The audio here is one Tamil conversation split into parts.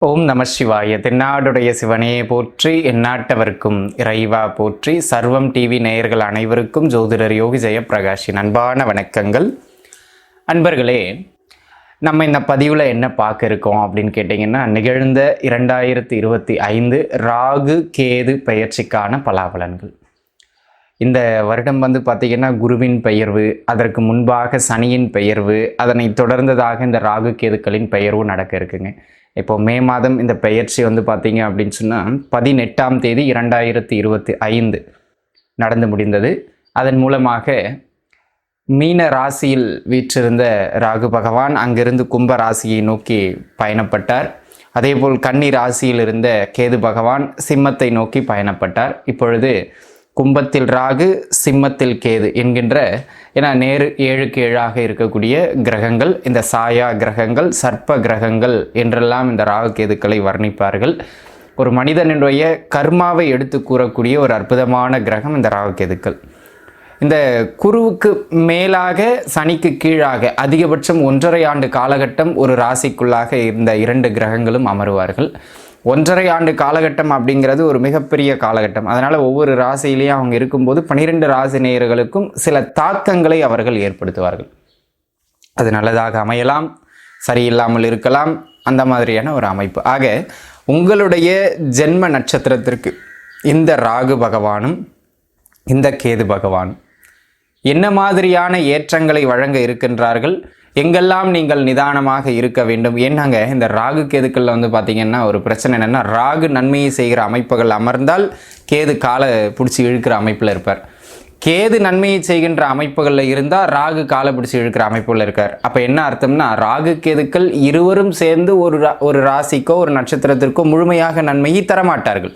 ஓம் நம சிவாய. தென்னாடுடைய சிவனே போற்றி, எந்நாட்டவர்க்கும் இறைவா போற்றி. சர்வம் டிவி நேயர்கள் அனைவருக்கும் ஜோதிடர் யோகி ஜெயப்பிரகாஷின் அன்பான வணக்கங்கள். அன்பர்களே, நம்ம இந்த பதிவில் என்ன பார்க்க இருக்கோம் அப்படின்னு கேட்டிங்கன்னா, நிகழ்ந்த 2025 ராகு கேது பெயர்ச்சிக்கான பலாபலன்கள். இந்த வருடம் பார்த்திங்கன்னா குருவின் பெயர்வு, அதற்கு முன்பாக சனியின் பெயர்வு, அதனை தொடர்ந்ததாக இந்த ராகு கேதுக்களின் பெயர்வு நடக்க இருக்குங்க. இப்போ மே மாதம் இந்த பெயர்ச்சி பார்த்திங்க அப்படின்னு சொன்னால் 18ஆம் தேதி 2025 நடந்து முடிந்தது. அதன் மூலமாக மீன ராசியில் வீற்றிருந்த ராகு பகவான் அங்கிருந்து கும்ப ராசியை நோக்கி பயணப்பட்டார். அதேபோல் கன்னி ராசியில் இருந்த கேது பகவான் சிம்மத்தை நோக்கி பயணப்பட்டார். இப்பொழுது கும்பத்தில் ராகு, சிம்மத்தில் கேது என்கின்ற, ஏன்னா நேரு 7க்கு 7ஆக இருக்கக்கூடிய கிரகங்கள், இந்த சாயா கிரகங்கள், சர்ப்ப கிரகங்கள் என்றெல்லாம் இந்த ராகு கேதுக்களை வர்ணிப்பார்கள். ஒரு மனிதனுடைய கர்மாவை எடுத்து கூறக்கூடிய ஒரு அற்புதமான கிரகம் இந்த ராகு கேதுக்கள். இந்த குருவுக்கு மேலாக சனிக்கு கீழாக அதிகபட்சம் 1.5 ஆண்டு காலகட்டம் ஒரு ராசிக்குள்ளாக இந்த 2 கிரகங்களும் அமருவார்கள். 1.5 ஆண்டு காலகட்டம் அப்படிங்கிறது ஒரு மிகப்பெரிய காலகட்டம். அதனால் ஒவ்வொரு ராசியிலையும் அவங்க இருக்கும்போது 12 ராசி நேயர்களுக்கும் சில தாக்கங்களை அவர்கள் ஏற்படுத்துவார்கள். அது நல்லதாக அமையலாம், சரியில்லாமல் இருக்கலாம், அந்த மாதிரியான ஒரு அமைப்பு. ஆக உங்களுடைய ஜென்ம நட்சத்திரத்திற்கு இந்த ராகு பகவானும் இந்த கேது பகவானும் என்ன மாதிரியான ஏற்றங்களை வழங்க இருக்கின்றார்கள், எங்கெல்லாம் நீங்கள் நிதானமாக இருக்க வேண்டும். ஏன்னாங்க இந்த ராகு கேதுக்களில் பார்த்திங்கன்னா ஒரு பிரச்சனை என்னென்னா, ராகு நன்மையை செய்கிற அமைப்புகள் அமர்ந்தால் கேது காலை பிடிச்சி இழுக்கிற அமைப்பில் இருப்பார். கேது நன்மையை செய்கின்ற அமைப்புகளில் இருந்தால் ராகு காலை பிடிச்சி இழுக்கிற அமைப்புகளில் இருக்கார். அப்போ என்ன அர்த்தம்னா, ராகு கேதுக்கள் இருவரும் சேர்ந்து ஒரு ராசிக்கோ ஒரு நட்சத்திரத்திற்கோ முழுமையாக நன்மையை தரமாட்டார்கள்.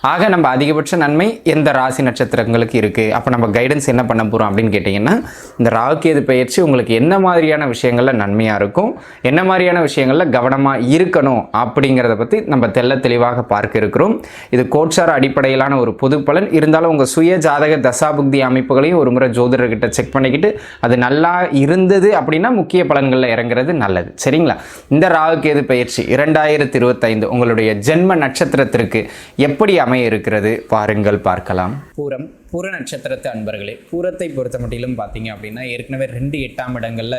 ஆக நம்ம அதிகபட்ச நன்மை எந்த ராசி நட்சத்திரங்களுக்கு இருக்குது. அப்போ நம்ம கைடன்ஸ் என்ன பண்ண போகிறோம் அப்படின்னு கேட்டிங்கன்னா, இந்த ராகு கேது பயிற்சி உங்களுக்கு என்ன மாதிரியான விஷயங்களில் நன்மையாக இருக்கும், என்ன மாதிரியான விஷயங்களில் கவனமாக இருக்கணும் அப்படிங்கிறத பற்றி நம்ம தெளிவாக பார்க்க இருக்கிறோம். இது கோட்சார அடிப்படையிலான ஒரு பொது பலன். இருந்தாலும் உங்கள் சுய ஜாதக தசாபுக்தி அமைப்புகளையும் ஒரு முறை ஜோதிடர்கிட்ட செக் பண்ணிக்கிட்டு அது நல்லா இருந்தது அப்படின்னா முக்கிய பலன்களில் இறங்குறது நல்லது. சரிங்களா? இந்த ராகு கேது பயிற்சி 2025 உங்களுடைய ஜென்ம நட்சத்திரத்திற்கு எப்படி இருக்கிறது பாருங்கள், பார்க்கலாம். பூர நட்சத்திரத்து அன்பர்களே, பூரத்தை பொறுத்த மட்டிலும் பார்த்தீங்க அப்படின்னா ஏற்கனவே 2 8ஆம் இடங்களில்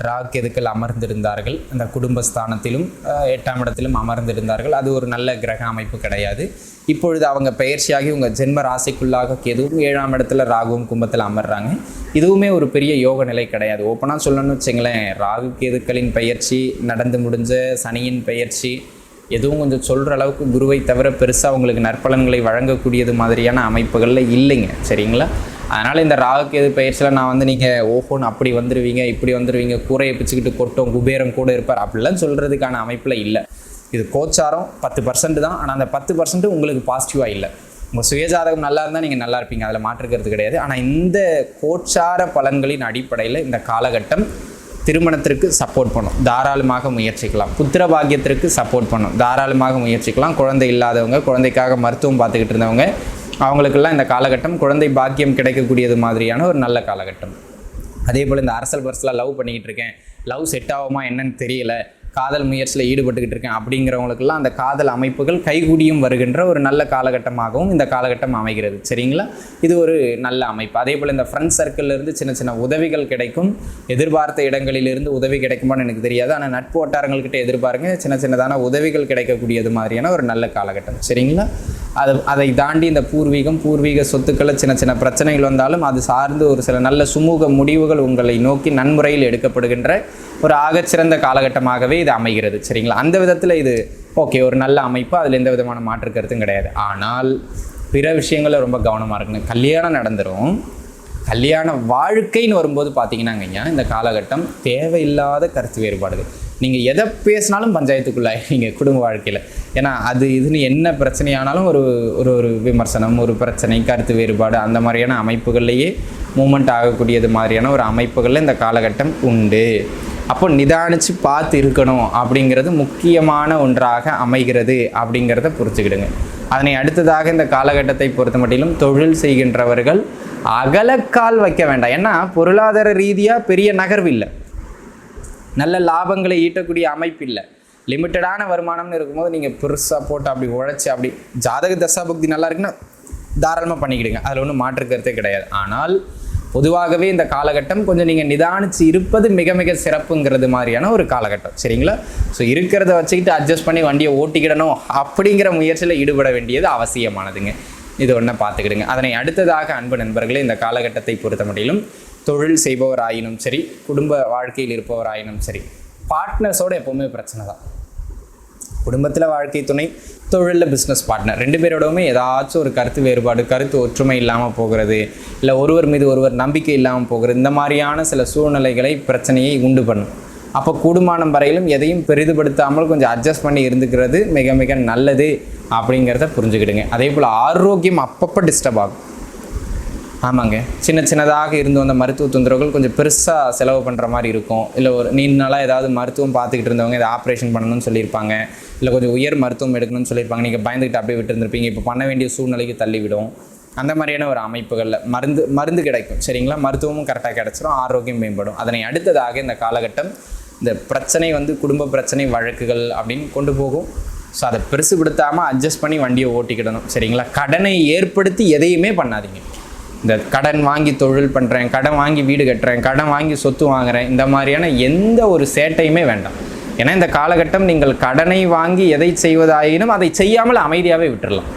ராகு கேதுக்கள் அமர்ந்திருந்தார்கள். அந்த குடும்பஸ்தானத்திலும் 8ஆம் இடத்திலும் அமர்ந்திருந்தார்கள். அது ஒரு நல்ல கிரக அமைப்பு கிடையாது. இப்பொழுது அவங்க பயிற்சியாகி உங்கள் ஜென்ம ராசிக்குள்ளாக கேதுவும் 7ஆம் இடத்துல ராகுவும் கும்பத்தில் அமர்றாங்க. இதுவுமே ஒரு பெரிய யோக நிலை கிடையாது. ஓப்பனாக சொல்லணும்னு வச்சுங்களேன், ராகு கேதுக்களின் பயிற்சி நடந்து முடிஞ்ச சனியின் பயிற்சி எதுவும் கொஞ்சம் சொல்கிற அளவுக்கு குருவை தவிர பெருசாக உங்களுக்கு நற்பலன்களை வழங்கக்கூடியது மாதிரியான அமைப்புகளில் இல்லைங்க. சரிங்களா? அதனால் இந்த ராகு கேது பயிற்சியில் நான் நீங்கள் ஓஹோன்னு அப்படி வந்துடுவீங்க, இப்படி வந்துடுவீங்க, கூரையை பிச்சுக்கிட்டு கொட்டும், குபேரம் கூட இருப்பார் அப்படிலாம் சொல்கிறதுக்கான அமைப்பில் இல்லை. இது கோச்சாரம் 10% தான். ஆனால் அந்த 10% உங்களுக்கு பாசிட்டிவாக இல்லை. உங்கள் சுயஜாதகம் நல்லா இருந்தால் நீங்கள் நல்லா இருப்பீங்க, அதில் மாற்றுக்கிறது கிடையாது. ஆனால் இந்த கோச்சார பலன்களின் அடிப்படையில் இந்த காலகட்டம் திருமணத்திற்கு சப்போர்ட் பண்ணும், தாராளமாக முயற்சிக்கலாம். புத்திர பாக்கியத்திற்கு சப்போர்ட் பண்ணும், தாராளமாக முயற்சிக்கலாம். குழந்தை இல்லாதவங்க, குழந்தைக்காக மருத்துவம் பார்த்துக்கிட்டு இருந்தவங்க, அவங்களுக்கெல்லாம் இந்த காலகட்டம் குழந்தை பாக்கியம் கிடைக்கக்கூடியது மாதிரியான ஒரு நல்ல காலகட்டம். அதே போல் இந்த அரசல் பர்சலாக லவ் பண்ணிக்கிட்டு இருக்கேன், லவ் செட் ஆகுமா என்னன்னு தெரியல, காதல் முயற்சியில் ஈடுபட்டுக்கிட்டு இருக்கேன் அப்படிங்கிறவங்களுக்கெல்லாம் அந்த காதல் அமைப்புகள் கைகூடியும் வருகின்ற ஒரு நல்ல காலகட்டமாகவும் இந்த காலகட்டம் அமைகிறது. சரிங்களா? இது ஒரு நல்ல அமைப்பு. அதே போல் இந்த ஃப்ரெண்ட் சர்க்கிளிலிருந்து சின்ன சின்ன உதவிகள் கிடைக்கும். எதிர்பார்த்த இடங்களிலிருந்து உதவி கிடைக்குமான்னு எனக்கு தெரியாது. ஆனால் நட்பு வட்டாரங்கள்கிட்ட எதிர்பாருங்க, சின்ன சின்னதான உதவிகள் கிடைக்கக்கூடியது மாதிரியான ஒரு நல்ல காலகட்டம். சரிங்களா? அதை தாண்டி இந்த பூர்வீக சொத்துக்களில் சின்ன சின்ன பிரச்சனைகள் வந்தாலும் அது சார்ந்து ஒரு சில நல்ல சுமூக முடிவுகள் உங்களை நோக்கி நன்முறையில் எடுக்கப்படுகின்ற ஒரு ஆகச்சிறந்த காலகட்டமாகவே இது அமைகிறது. சரிங்களா? அந்த விதத்தில் இது ஓகே, ஒரு நல்ல அமைப்பு, அதில் எந்த விதமான மாற்று கருத்தும் கிடையாது. ஆனால் பிற விஷயங்களில் ரொம்ப கவனமாக இருக்கணும். கல்யாணம் நடந்துடும், கல்யாண வாழ்க்கைன்னு வரும்போது பார்த்தீங்கன்னாங்கய்யா இந்த காலகட்டம் தேவையில்லாத கருத்து வேறுபாடுகள். நீங்கள் எதை பேசினாலும் பஞ்சாயத்துக்குள்ளாயிருங்க குடும்ப வாழ்க்கையில். ஏன்னா அது இதுன்னு என்ன பிரச்சனையானாலும் ஒரு ஒரு விமர்சனம், ஒரு பிரச்சனை, கருத்து வேறுபாடு, அந்த மாதிரியான அமைப்புகள்லேயே மூமெண்ட் ஆகக்கூடியது மாதிரியான ஒரு அமைப்புகளில் இந்த காலகட்டம் உண்டு. அப்போ நிதானித்து பார்த்து இருக்கணும் அப்படிங்கிறது முக்கியமான ஒன்றாக அமைகிறது அப்படிங்கிறத புரிஞ்சுக்கிடுங்க. அதனை அடுத்ததாக இந்த காலகட்டத்தை பொறுத்த மட்டிலும் தொழில் செய்கின்றவர்கள் அகலக்கால் வைக்க வேண்டாம். ஏன்னா பொருளாதார ரீதியாக பெரிய நகர்வு இல்லை, நல்ல லாபங்களை ஈட்டக்கூடிய அமைப்பு இல்லை. லிமிட்டடான வருமானம்னு இருக்கும்போது நீங்கள் பெருசாக போட்டு அப்படி உழைச்சி அப்படி ஜாதக தசாபுக்தி நல்லா இருக்குன்னா தாராளமாக பண்ணிக்கிடுங்க, அதில் ஒன்றும் மாற்று கருத்தே கிடையாது. ஆனால் பொதுவாகவே இந்த காலகட்டம் கொஞ்சம் நீங்கள் நிதானித்து இருப்பது மிக மிக சிறப்புங்கிறது மாதிரியான ஒரு காலகட்டம், சரிங்களா? ஸோ இருக்கிறத வச்சுக்கிட்டு அட்ஜஸ்ட் பண்ணி வண்டியை ஓட்டிக்கிடணும் அப்படிங்கிற முயற்சியில் ஈடுபட வேண்டியது அவசியமானதுங்க. இது ஒன்றை பார்த்துக்கிடுங்க. அதனை அடுத்ததாக அன்பு நண்பர்களே, இந்த காலகட்டத்தை பொறுத்த மட்டிலும் தொழில் செய்பவர் ஆயினும் சரி, குடும்ப வாழ்க்கையில் இருப்பவர் ஆயினும் சரி, பார்ட்னர்ஸோடு எப்போவுமே பிரச்சனை தான். குடும்பத்தில் வாழ்க்கை துணை, தொழிலில் பிஸ்னஸ் பார்ட்னர், 2 பேரோடவுமே ஏதாச்சும் ஒரு கருத்து வேறுபாடு, கருத்து ஒற்றுமை இல்லாமல் போகிறது, இல்லை ஒருவர் மீது ஒருவர் நம்பிக்கை இல்லாமல் போகிறது, இந்த மாதிரியான சில சூழ்நிலைகளை பிரச்சனையை உண்டு பண்ணும். அப்போ கூடுமானம் வரையிலும் எதையும் பெரிதுபடுத்தாமல் கொஞ்சம் அட்ஜஸ்ட் பண்ணி இருந்துக்கிறது மிக மிக நல்லது அப்படிங்கிறத புரிஞ்சுக்கிடுங்க. அதே போல் ஆரோக்கியம் அப்பப்போ டிஸ்டர்ப் ஆகும். ஆமாங்க, சின்ன சின்னதாக இருந்து வந்த மருத்துவ தொந்தரவுகள் கொஞ்சம் பெருசாக செலவு பண்ணுற மாதிரி இருக்கும். இல்லை ஒரு நீண்ட நாளாக ஏதாவது மருத்துவம் பார்த்துக்கிட்டு இருந்தவங்க இதை ஆப்ரேஷன் பண்ணணும்னு சொல்லியிருப்பாங்க, இல்லை கொஞ்சம் உயர் மருத்துவம் எடுக்கணும்னு சொல்லியிருப்பாங்க. நீங்கள் பயந்துக்கிட்டு அப்படியே விட்டுருந்துருப்பீங்க, இப்போ பண்ண வேண்டிய சூழ்நிலைக்கு தள்ளிவிடும். அந்த மாதிரியான ஒரு அமைப்புகளில் மருந்து கிடைக்கும், சரிங்களா? மருத்துவமும் கரெக்டாக கிடச்சிடும், ஆரோக்கியம் மேம்படும். அதனை அடுத்ததாக இந்த காலகட்டம் இந்த பிரச்சனை குடும்ப பிரச்சனை வழக்குகள் அப்படின்னு கொண்டு போகும். ஸோ அதை பெருசுபடுத்தாமல் அட்ஜஸ்ட் பண்ணி வண்டியை ஓட்டிக்கிடணும், சரிங்களா? கடனை ஏற்படுத்தி எதையுமே பண்ணாதீங்க. இந்த கடன் வாங்கி தொழில் பண்ணுறேன், கடன் வாங்கி வீடு கட்டுறேன், கடன் வாங்கி சொத்து வாங்குறேன், இந்த மாதிரியான எந்த ஒரு சேட்டையுமே வேண்டாம். ஏன்னா இந்த காலகட்டம் நீங்கள் கடனை வாங்கி எதை செய்வதாயினும் அதை செய்யாமல் அமைதியாகவே விட்டுடலாம்.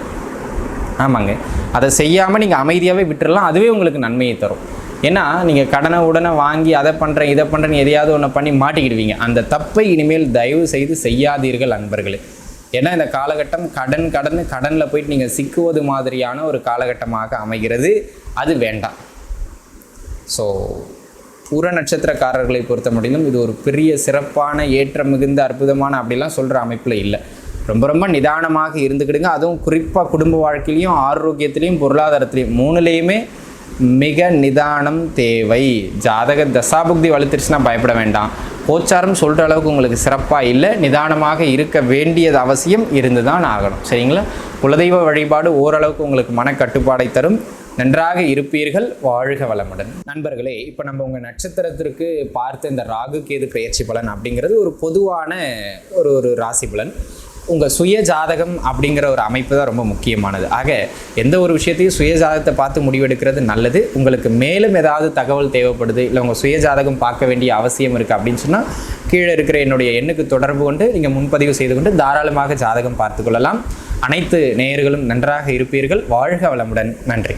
ஆமாங்க, அதை செய்யாமல் நீங்கள் அமைதியாகவே விட்டுடலாம், அதுவே உங்களுக்கு நன்மையை தரும். ஏன்னா நீங்கள் கடனை உடனே வாங்கி அதை பண்ணுறேன் இதை பண்ணுறேன்னு எதையாவது ஒன்று பண்ணி மாட்டிக்கிடுவீங்க. அந்த தப்பை இனிமேல் தயவு செய்து செய்யாதீர்கள் அன்பர்களே. ஏன்னா இந்த காலகட்டம் கடனில் போயிட்டு நீங்கள் சிக்குவது மாதிரியான ஒரு காலகட்டமாக அமைகிறது, அது வேண்டாம். ஸோ பூர நட்சத்திரக்காரர்களை பொறுத்த முடியும் இது ஒரு பெரிய சிறப்பான ஏற்றம் மிகுந்த அற்புதமான அப்படிலாம் சொல்கிற அமைப்பில் இல்லை. ரொம்ப ரொம்ப நிதானமாக இருந்துக்கிடுங்க. அதுவும் குறிப்பாக குடும்ப வாழ்க்கையிலையும் ஆரோக்கியத்திலையும் பொருளாதாரத்திலையும் 3லேயுமே மிக நிதானம் தேவை. ஜாதக தசாபுக்தி வலுத்துருச்சுன்னா பயப்பட வேண்டாம். கோச்சாரம் சொல்கிற அளவுக்கு உங்களுக்கு சிறப்பாக இல்லை, நிதானமாக இருக்க வேண்டியது அவசியம், இருந்து தான் ஆகணும், சரிங்களா? குலதெய்வ வழிபாடு ஓரளவுக்கு உங்களுக்கு மனக்கட்டுப்பாடை தரும். நன்றாக இருப்பீர்கள், வாழ்க வளமுடன். நண்பர்களே, இப்போ நம்ம உங்கள் நட்சத்திரத்திற்கு பார்த்த இந்த ராகு கேது பெயர்ச்சி பலன் அப்படிங்கிறது ஒரு பொதுவான ஒரு ராசி பலன். உங்கள் சுய ஜாதகம் அப்படிங்கிற ஒரு அமைப்பு தான் ரொம்ப முக்கியமானது. ஆக எந்த ஒரு விஷயத்தையும் சுய ஜாதகத்தை பார்த்து முடிவெடுக்கிறது நல்லது. உங்களுக்கு மேலும் ஏதாவது தகவல் தேவைப்படுது, இல்லை உங்கள் சுய ஜாதகம் பார்க்க வேண்டிய அவசியம் இருக்குது அப்படின்னு சொன்னால் கீழே இருக்கிற என்னுடைய எண்ணுக்கு தொடர்பு கொண்டு நீங்கள் முன்பதிவு செய்து கொண்டு தாராளமாக ஜாதகம் பார்த்து கொள்ளலாம். அனைத்து நேயர்களும் நன்றாக இருப்பீர்கள், வாழ்க வளமுடன். நன்றி.